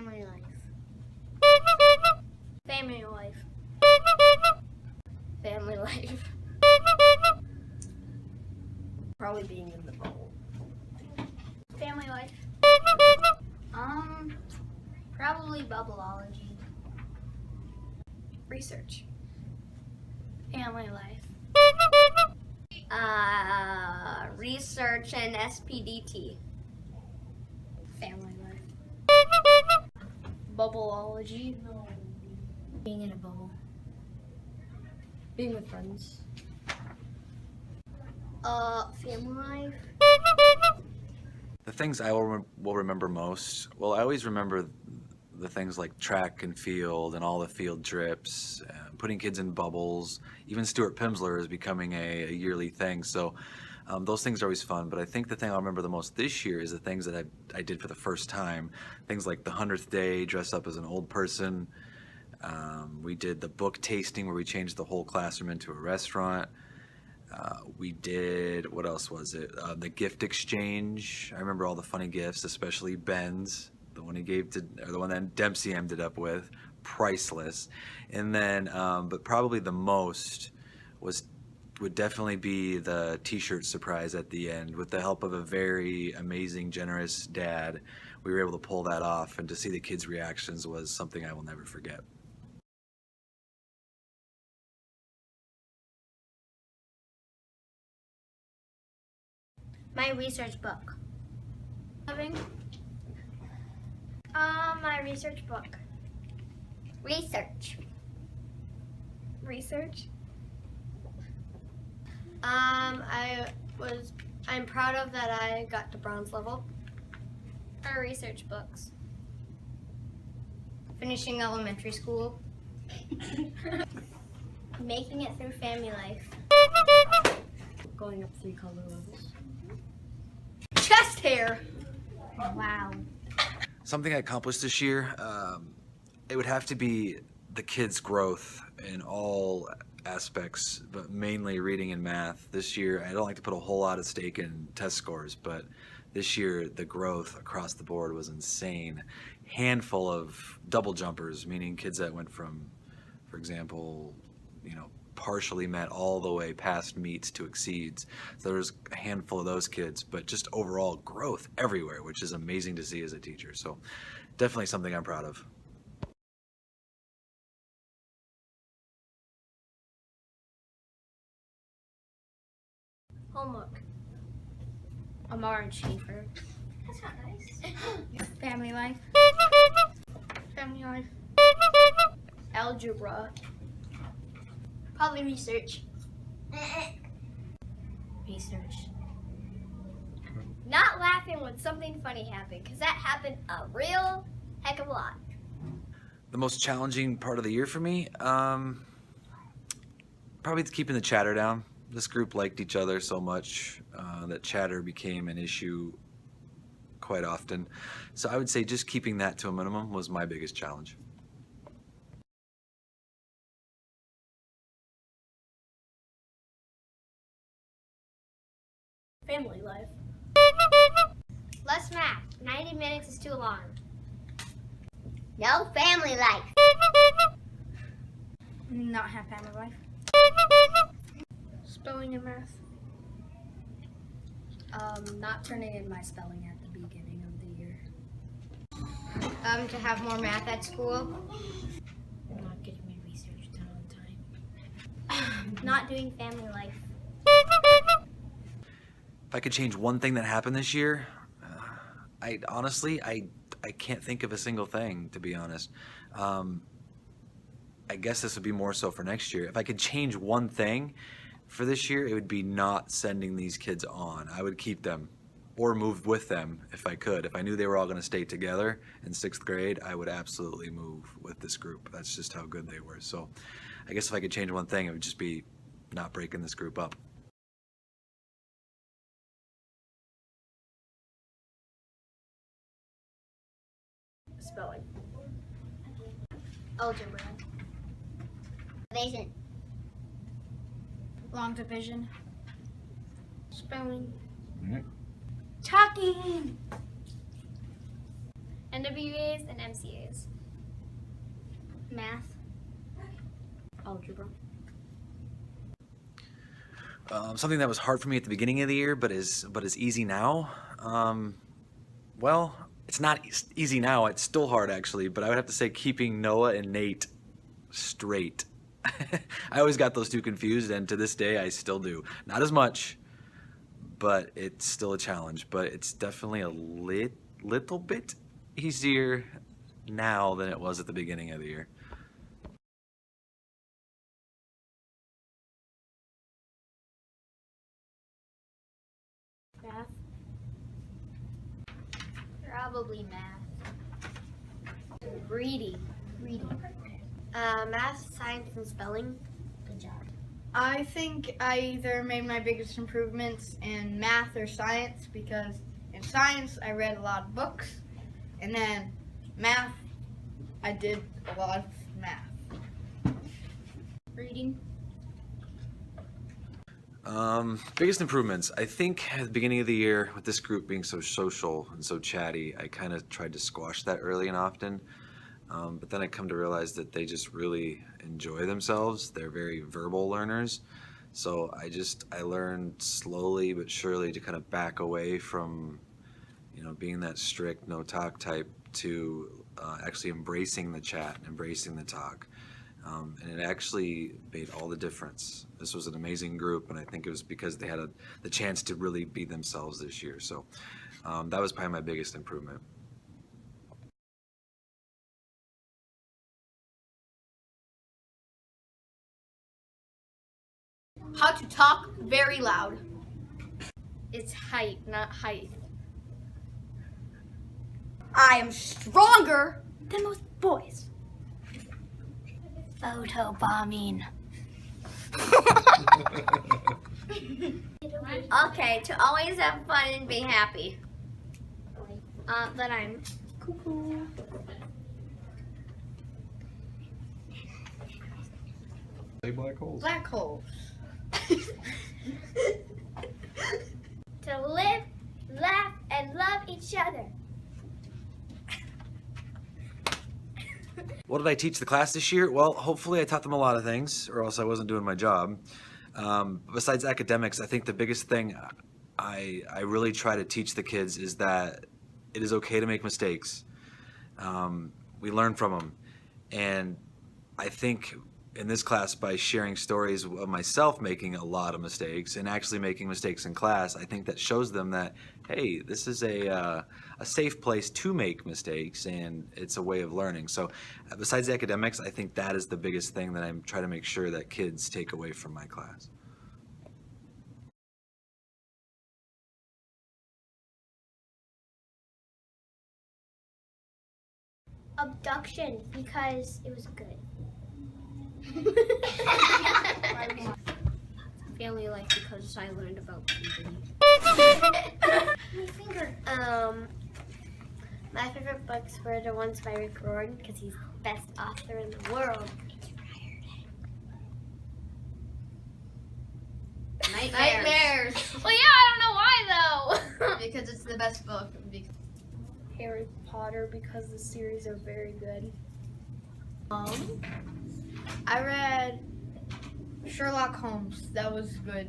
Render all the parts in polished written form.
Family life. Family life. Family life. Probably being in the bubble. Family life. Probably bubbleology. Research. Family life. Research and SPDT. Family life. Bubbleology. Being in a bubble. Being with friends. Family life. The things I will remember most, well, I always remember the things like track and field and all the field trips, putting kids in bubbles. Even Stuart Pimsleur is becoming a yearly thing. So those things are always fun. But I think the thing I'll remember the most this year is the things that I did for the first time. Things like the 100th day, dress up as an old person. We did the book tasting where we changed the whole classroom into a restaurant. We did, what else was it? The gift exchange. I remember all the funny gifts, especially Ben's, the one he gave to, or the one that Dempsey ended up with, priceless. And then, but probably the most would definitely be the t-shirt surprise at the end. With the help of a very amazing, generous dad, we were able to pull that off, and to see the kids' reactions was something I will never forget. My research book. My research book. Research. Research. I'm proud of that I got to bronze level. Our research books. Finishing elementary school. Making it through family life. Going up 3 color levels. Chest hair. Wow. Something I accomplished this year, it would have to be the kids' growth in all aspects, but mainly reading and math. This year, I don't like to put a whole lot of stake in test scores, but this year the growth across the board was insane. Handful of double jumpers, meaning kids that went from, for example, partially met all the way past meets to exceeds. So there's a handful of those kids, but just overall growth everywhere, which is amazing to see as a teacher. So definitely something I'm proud of. Homework. Amar and Schaefer. That's not nice. Family life. Family life. Algebra. Probably research. Research. Not laughing when something funny happened, because that happened a real heck of a lot. The most challenging part of the year for me, probably keeping the chatter down. This group liked each other so much that chatter became an issue quite often. So I would say just keeping that to a minimum was my biggest challenge. Family life. Less math. 90 minutes is too long. No family life. Not have family life. Spelling and math. Not turning in my spelling at the beginning of the year. To have more math at school. Not getting my research done on time. Not doing family life. If I could change one thing that happened this year, I can't think of a single thing, to be honest. I guess this would be more so for next year. If I could change one thing for this year, it would be not sending these kids on. I would keep them or move with them if I could. If I knew they were all going to stay together in 6th grade, I would absolutely move with this group. That's just how good they were. So I guess if I could change one thing, it would just be not breaking this group up. Spelling. Algebra. Division. Long division. Spelling. Mm-hmm. Talking. NWAs, and MCAs. Math. Algebra. Something that was hard for me at the beginning of the year, but is easy now. Well, it's not easy now. It's still hard actually, but I would have to say keeping Noah and Nate straight. I always got those two confused, and to this day I still do. Not as much, but it's still a challenge. But it's definitely a little bit easier now than it was at the beginning of the year. Math. Probably math. Reading. Math, science, and spelling. Good job. I think I either made my biggest improvements in math or science, because in science I read a lot of books, and then math I did a lot of math. Reading. Biggest improvements. I think at the beginning of the year, with this group being so social and so chatty, I kind of tried to squash that early and often. But then I come to realize that they just really enjoy themselves. They're very verbal learners. So I learned slowly but surely to kind of back away from, being that strict no talk type to actually embracing the chat and embracing the talk. And it actually made all the difference. This was an amazing group, and I think it was because they had the chance to really be themselves this year. So that was probably my biggest improvement. How to talk very loud. It's height, not height. I am stronger than most boys. Photo bombing. Okay, to always have fun and be happy. That I'm cuckoo. Say black holes. Black holes. To live, laugh, and love each other. What did I teach the class this year? Well, hopefully I taught them a lot of things, or else I wasn't doing my job. Besides academics, I think the biggest thing I really try to teach the kids is that it is okay to make mistakes. We learn from them. And I think in this class, by sharing stories of myself making a lot of mistakes and actually making mistakes in class, I think that shows them that, hey, this is a safe place to make mistakes, and it's a way of learning. So besides the academics, I think that is the biggest thing that I'm trying to make sure that kids take away from my class. Abduction, because it was good. Family life, because I learned about puberty. My finger. My favorite books were the ones by Rick Riordan, because he's the best author in the world. Nightmares. Well, yeah, I don't know why though. Because it's the best book. Harry Potter, because the series are very good. I read Sherlock Holmes. That was good.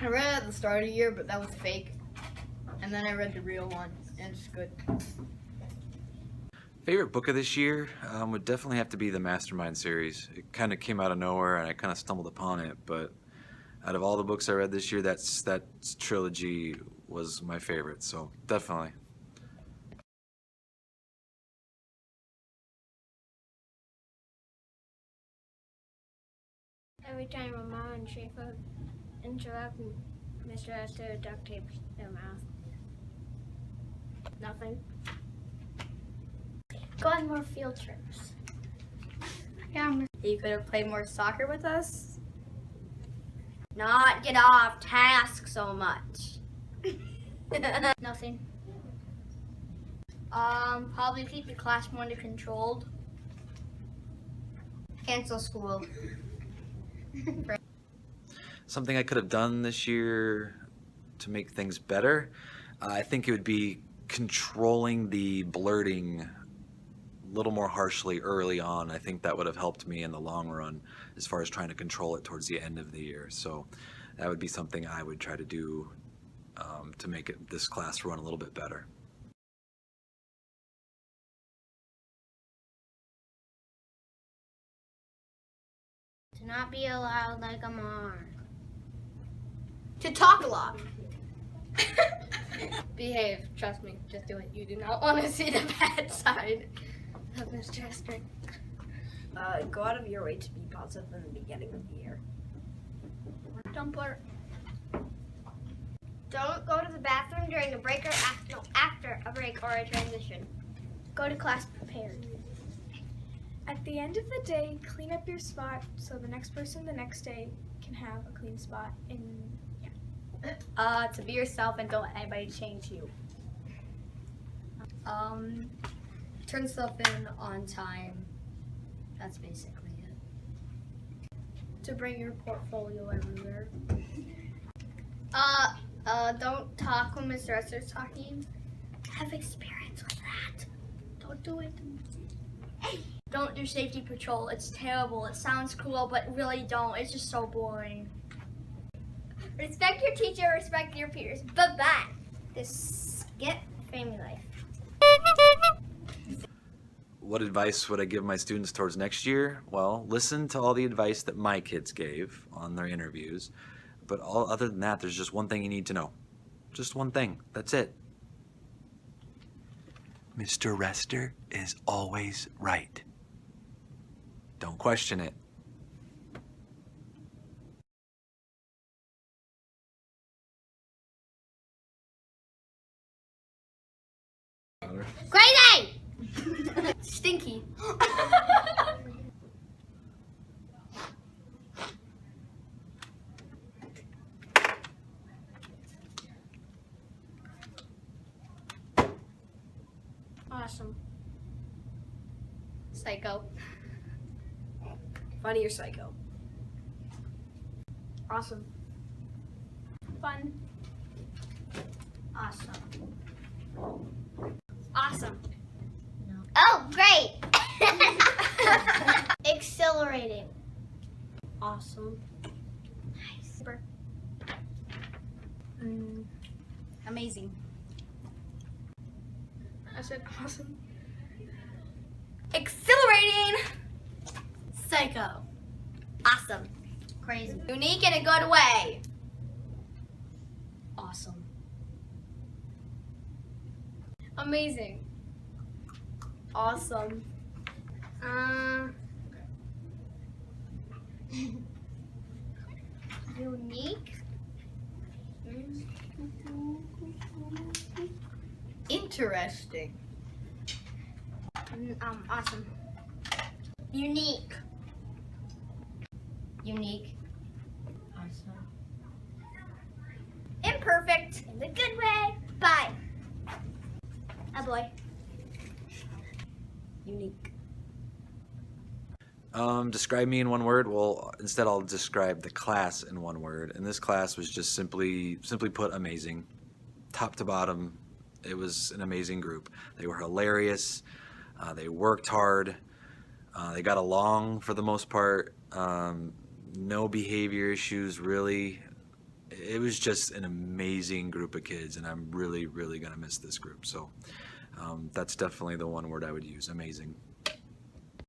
I read it at the start of the year, but that was fake. And then I read the real one, and it's good. Favorite book of this year would definitely have to be the Mastermind series. It kind of came out of nowhere, and I kind of stumbled upon it. But out of all the books I read this year, that trilogy was my favorite. So definitely. Every time my mom and Schaefer interrupt, Mr. Esther duct tapes their mouth. Nothing. Go on more field trips. You could have played more soccer with us. Not get off task so much. Nothing. Probably keep the class more controlled. Cancel school. Something I could have done this year to make things better, I think it would be controlling the blurting a little more harshly early on. I think that would have helped me in the long run as far as trying to control it towards the end of the year. So that would be something I would try to do to make this class run a little bit better. To not be allowed like a mom. To talk a lot. Behave. Trust me. Just do it. You do not want to see the bad side of Mr. Esther. Go out of your way to be positive in the beginning of the year. Don't blurt. Don't go to the bathroom during a break or after a break or a transition. Go to class prepared. At the end of the day, clean up your spot so the next person the next day can have a clean spot. And To be yourself and don't let anybody change you. Turn stuff in on time. That's basically it. to bring your portfolio everywhere. Don't talk when Mr. Esther's talking. Have experience with that. Don't do it. Hey, don't do safety patrol. It's terrible. It sounds cool, but really don't. It's just so boring. Respect your teacher, respect your peers. Bye-bye. Get family life. What advice would I give my students towards next year? Well, listen to all the advice that my kids gave on their interviews. But other than that, there's just one thing you need to know. Just one thing. That's it. Mr. Rester is always right. Don't question it. Crazy! Stinky. Awesome. Psycho. Funny or psycho? Awesome. Fun. Awesome. Awesome. No. Oh, great! Exhilarating. Awesome. Nice. Super. Amazing. I said awesome. Exhilarating. Psycho. Awesome. Crazy. Unique in a good way. Awesome. Amazing. Awesome. Unique. Interesting. Awesome. Unique. Unique. Awesome. Imperfect in the good way. Bye. A boy. Unique. Describe me in one word. Well, instead I'll describe the class in one word. And this class was just simply put, amazing. Top to bottom, it was an amazing group. They were hilarious. They worked hard. They got along for the most part. No behavior issues, really. It was just an amazing group of kids, and I'm really, really gonna miss this group. So that's definitely the one word I would use, amazing.